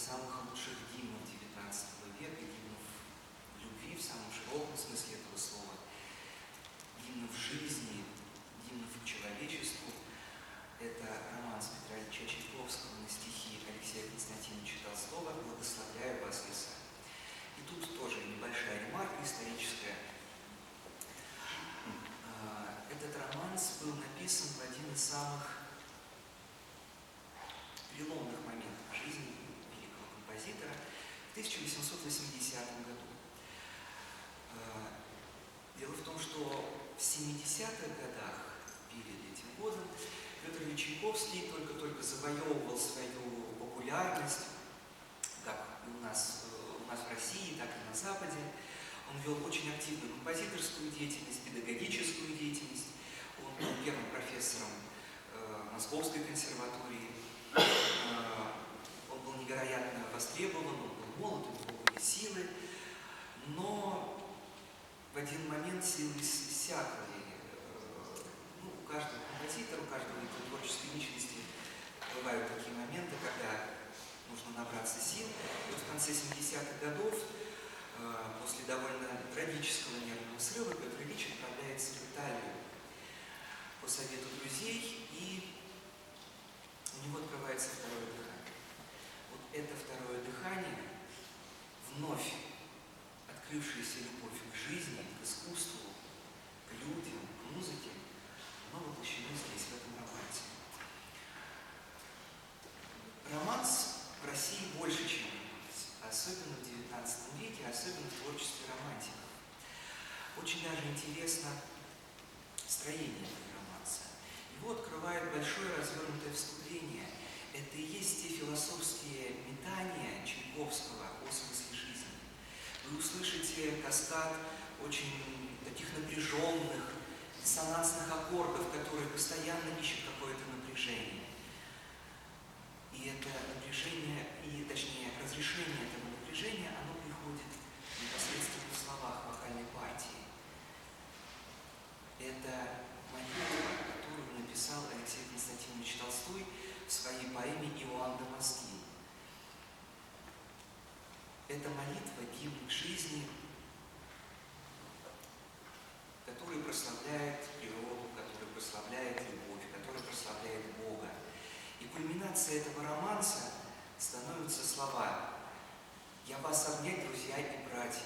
самых лучших гимнов XIX века, гимнов любви в самом широком смысле этого слова, гимнов жизни, гимнов к человечеству. Это романс Петра Ильича Чайковского на стихи Алексея Константиновича Толстого «Благословляю вас, леса». И тут тоже небольшая ремарка историческая. Этот романс был написан в один из самых переломных моментов жизни великого композитора в 1880 году. Дело в том, что в 70-х годах, перед этим годом, Петр Ильич Чайковский только-только завоевывал свою популярность, как и у нас в России, так и на Западе. Он вел очень активную композиторскую деятельность, педагогическую деятельность. Он был первым профессором Московской консерватории. Он был невероятно востребован, он был молод, у него были силы, но в один момент силы иссякли. У каждого композитора, у каждого творческой личности бывают такие моменты, когда нужно набраться сил. И вот в конце 70-х годов, после довольно трагического нервного срыва, Петр Ильич отправляется в Италию по совету друзей, и у него открывается второе дыхание. Вот это второе дыхание, вновь открывшаяся любовь к жизни, к искусству, к людям, к музыке, оно воплощено здесь, в этом романсе. Романс в России больше, чем романс, особенно в XIX веке, особенно в творчестве романтиков. Очень даже интересно строение этого романса. Его открывает большое развернутое вступление. Это и есть те философские метания Чайковского о смысле жизни. Вы услышите каскад очень таких напряженных, диссонансных аккордов, которые постоянно ищут какое-то напряжение. И это напряжение, точнее разрешение этого напряжения, оно приходит непосредственно в словах вокальной партии. Это молитва, которую написал Алексей Константинович Толстой в своей поэме «Иоанн Дамаскин». Это молитва, гимн к жизни, который прославляет природу, который прославляет любовь, который прославляет Бога. И кульминацией этого романса становятся слова: «Я вас обнять, друзья и братья,